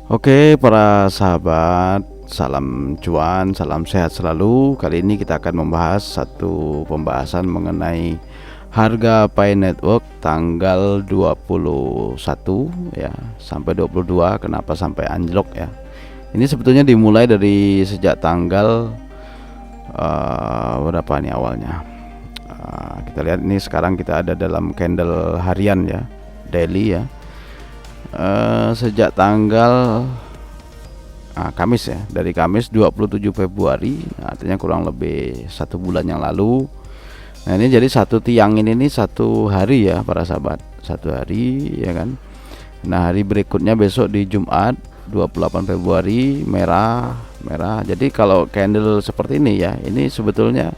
Oke, para sahabat, salam cuan, salam sehat selalu. Kali ini kita akan membahas satu pembahasan mengenai harga Pi Network tanggal 21 ya sampai 22. Kenapa sampai anjlok ya? Ini sebetulnya dimulai dari sejak tanggal berapa nih awalnya? Kita lihat ini sekarang kita ada dalam candle harian ya, daily ya. Sejak tanggal Kamis ya, dari Kamis 27 Februari, artinya kurang lebih 1 bulan yang lalu. Nah ini jadi satu tiang ini nih 1 hari ya para sahabat, 1 hari ya kan. Nah hari berikutnya besok di Jumat 28 Februari merah. Jadi kalau candle seperti ini ya, ini sebetulnya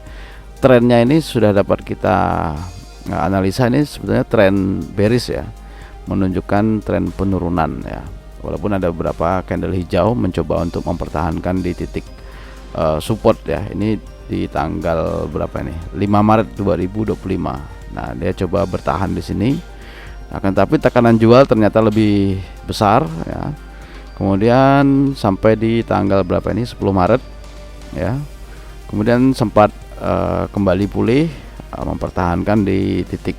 trennya ini sudah dapat kita analisa, ini sebetulnya tren bearish ya, menunjukkan tren penurunan ya. Walaupun ada beberapa candle hijau mencoba untuk mempertahankan di titik support ya. Ini di tanggal berapa ini? 5 Maret 2025. Nah, dia coba bertahan di sini. Akan tapi tekanan jual ternyata lebih besar ya. Kemudian sampai di tanggal berapa ini? 10 Maret ya. Kemudian sempat kembali pulih, mempertahankan di titik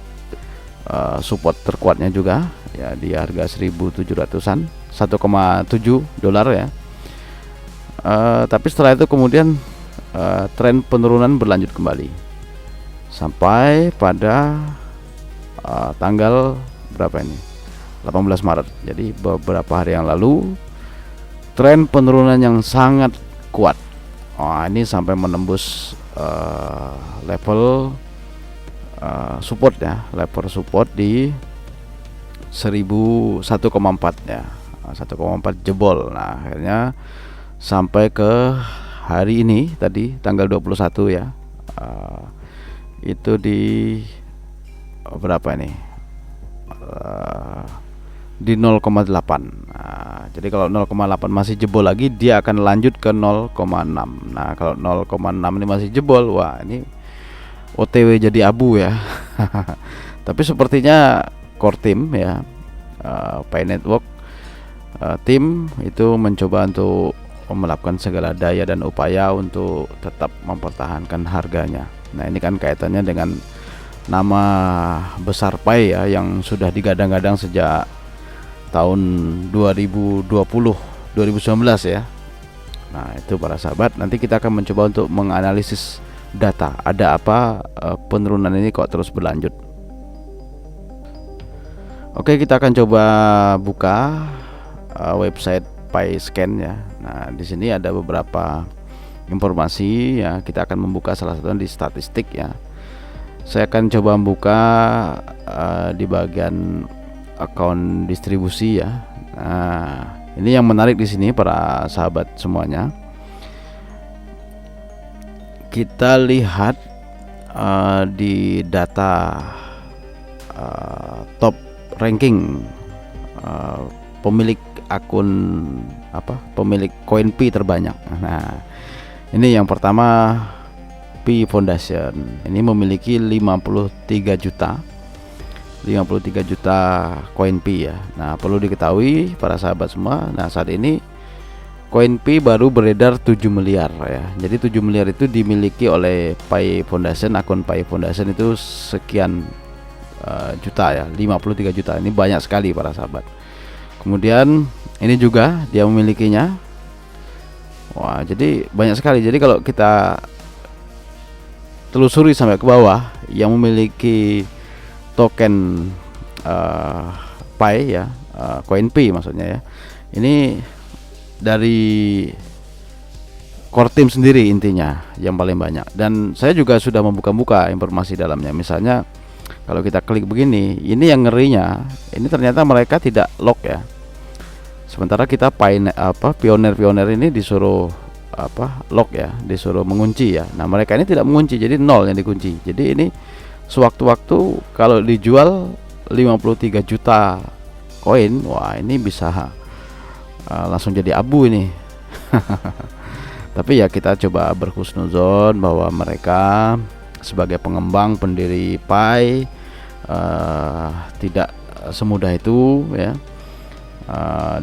support terkuatnya juga ya di harga 1.700-an, 1,7 dolar ya. Tapi setelah itu kemudian tren penurunan berlanjut kembali sampai pada tanggal berapa ini? 18 Maret. Jadi beberapa hari yang lalu tren penurunan yang sangat kuat. Ini sampai menembus level support ya, level support di 1.001,4 ya, 1,4 jebol. Nah akhirnya sampai ke hari ini tadi tanggal 21 ya, itu di berapa ini, di 0,8. Nah, jadi kalau 0,8 masih jebol lagi, dia akan lanjut ke 0,6. Nah kalau 0,6 ini masih jebol, wah ini OTW jadi abu ya. Tapi sepertinya core team ya, Pi Network tim itu mencoba untuk melakukan segala daya dan upaya untuk tetap mempertahankan harganya. Nah ini kan kaitannya dengan nama besar Pi ya, yang sudah digadang-gadang sejak tahun 2019 ya. Nah itu para sahabat, nanti kita akan mencoba untuk menganalisis data, ada apa penurunan ini kok terus berlanjut. Oke, kita akan coba buka website PiScan ya. Nah di sini ada beberapa informasi ya, kita akan membuka salah satunya di statistik ya. Saya akan coba membuka di bagian akun distribusi ya. Nah ini yang menarik di sini para sahabat semuanya. Kita lihat di data top ranking pemilik akun pemilik koin Pi terbanyak. Nah ini yang pertama Pi Foundation, ini memiliki 53 juta koin Pi ya. Nah perlu diketahui para sahabat semua, nah saat ini koin Pi baru beredar 7 miliar ya. Jadi 7 miliar itu dimiliki oleh Pi Foundation, akun Pi Foundation itu sekian juta ya, 53 juta. Ini banyak sekali para sahabat. Kemudian ini juga dia memilikinya. Wah, jadi banyak sekali. Jadi kalau kita telusuri sampai ke bawah, yang memiliki token Pi ya, koin Pi maksudnya ya. Ini dari core team sendiri intinya yang paling banyak. Dan saya juga sudah membuka-buka informasi dalamnya. Misalnya kalau kita klik begini, ini yang ngerinya, ini ternyata mereka tidak lock ya. Sementara kita pioner ini disuruh lock ya, disuruh mengunci ya. Nah mereka ini tidak mengunci, jadi nol yang dikunci. Jadi ini sewaktu-waktu kalau dijual 53 juta koin, wah ini bisa langsung jadi abu ini. Tapi ya kita coba berhusnuzon bahwa mereka sebagai pengembang pendiri Pi tidak semudah itu ya.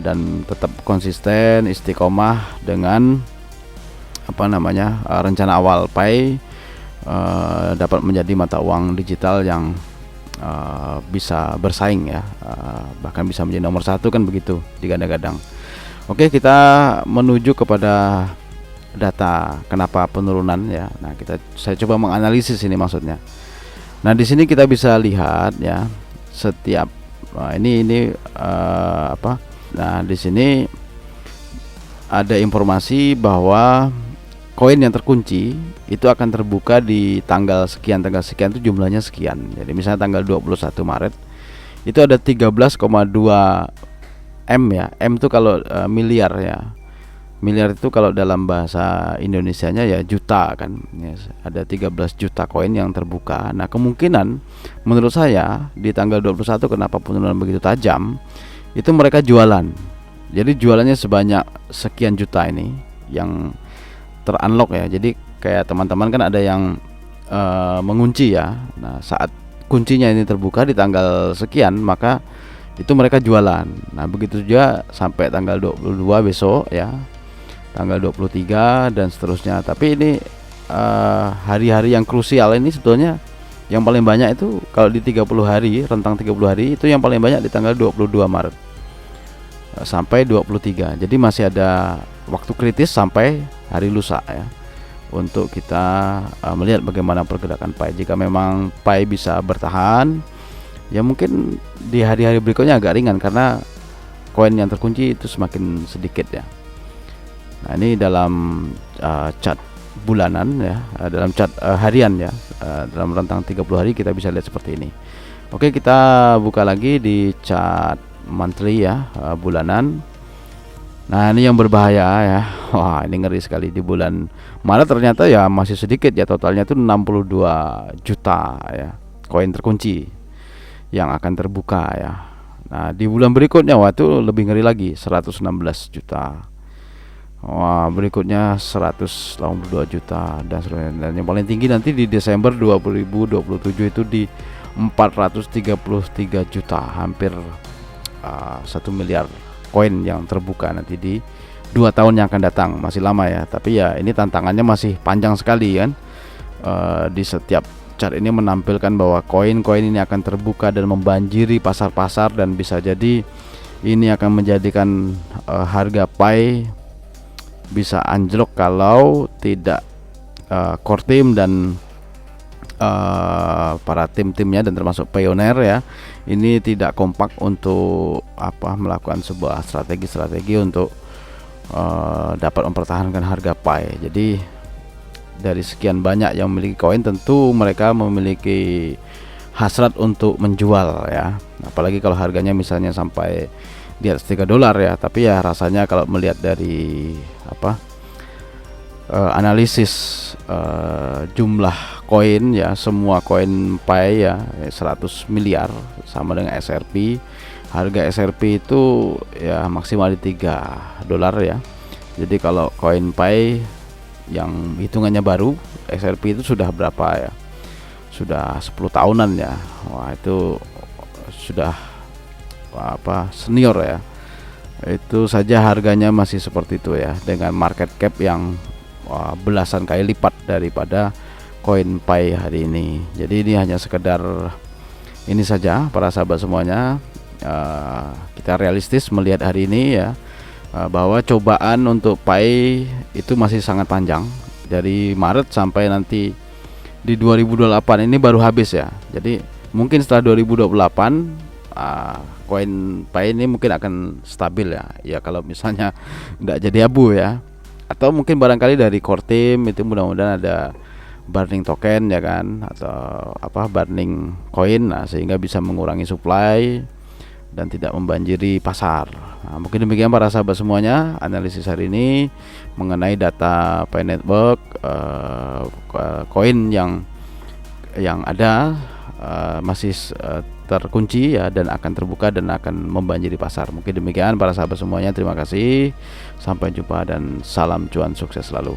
dan tetap konsisten istiqomah dengan rencana awal Pi dapat menjadi mata uang digital yang bisa bersaing ya, bahkan bisa menjadi nomor satu kan begitu digadang-gadang. Oke, kita menuju kepada data kenapa penurunan ya. Nah, saya coba menganalisis ini maksudnya. Nah, di sini kita bisa lihat ya, setiap Nah, di sini ada informasi bahwa koin yang terkunci itu akan terbuka di tanggal sekian itu jumlahnya sekian. Jadi misalnya tanggal 21 Maret itu ada 13,2 M ya. M itu kalau miliar ya. Miliar itu kalau dalam bahasa Indonesianya ya juta kan. Yes, ada 13 juta koin yang terbuka. Nah, kemungkinan menurut saya di tanggal 21 kenapa penurunan begitu tajam, itu mereka jualan. Jadi jualannya sebanyak sekian juta ini yang ter-unlock ya. Jadi kayak teman-teman kan ada yang mengunci ya. Nah, saat kuncinya ini terbuka di tanggal sekian, maka itu mereka jualan. Nah, begitu juga sampai tanggal 22 besok ya, tanggal 23 dan seterusnya. Tapi ini hari-hari yang krusial ini sebetulnya yang paling banyak itu kalau di 30 hari, rentang 30 hari itu yang paling banyak di tanggal 22 Maret sampai 23. Jadi masih ada waktu kritis sampai hari lusa ya, untuk kita melihat bagaimana pergerakan Pi. Jika memang Pi bisa bertahan, ya mungkin di hari-hari berikutnya agak ringan karena koin yang terkunci itu semakin sedikit ya. Nah, ini dalam chart bulanan ya, dalam chart harian ya, dalam rentang 30 hari kita bisa lihat seperti ini. Oke, kita buka lagi di chart monthly ya, bulanan. Nah, ini yang berbahaya ya. Wah, ini ngeri sekali. Di bulan Maret ternyata ya masih sedikit ya, totalnya itu 62 juta ya koin terkunci yang akan terbuka ya. Nah, di bulan berikutnya waktu lebih ngeri lagi, 116 juta. Wah, berikutnya 182 juta dan seterusnya. Dan yang paling tinggi nanti di Desember 2027 itu di 433 juta, hampir 1 miliar koin yang terbuka nanti di 2 tahun yang akan datang. Masih lama ya, tapi ya ini tantangannya masih panjang sekali kan. Di setiap chart ini menampilkan bahwa koin-koin ini akan terbuka dan membanjiri pasar-pasar, dan bisa jadi ini akan menjadikan harga Pi bisa anjlok kalau tidak core team dan para tim-timnya dan termasuk Pioneer ya, ini tidak kompak untuk melakukan sebuah strategi untuk dapat mempertahankan harga Pi. Jadi dari sekian banyak yang memiliki koin, tentu mereka memiliki hasrat untuk menjual ya, apalagi kalau harganya misalnya sampai di atas $3 ya. Tapi ya rasanya kalau melihat dari analisis jumlah koin ya, semua koin Pi ya 100 miliar sama dengan SRP. Harga SRP itu ya maksimal di $3 ya. Jadi kalau koin Pi yang hitungannya baru, SRP itu sudah berapa ya, sudah 10 tahunan ya. Wah, itu sudah senior ya. Itu saja harganya masih seperti itu ya, dengan market cap yang belasan kali lipat daripada koin Pi hari ini. Jadi ini hanya sekedar ini saja para sahabat semuanya. Kita realistis melihat hari ini ya, bahwa cobaan untuk Pi itu masih sangat panjang, dari Maret sampai nanti di 2028 ini baru habis ya. Jadi mungkin setelah 2028 koin Pi ini mungkin akan stabil ya. Ya kalau misalnya tidak jadi abu ya, atau mungkin barangkali dari core team itu mudah-mudahan ada burning token ya kan, atau burning koin, sehingga bisa mengurangi supply dan tidak membanjiri pasar. Nah, mungkin demikian para sahabat semuanya analisis hari ini mengenai data Pi Network, koin yang ada masih terkunci ya, dan akan terbuka dan akan membanjiri pasar. Mungkin demikian para sahabat semuanya, terima kasih, sampai jumpa dan salam cuan sukses selalu.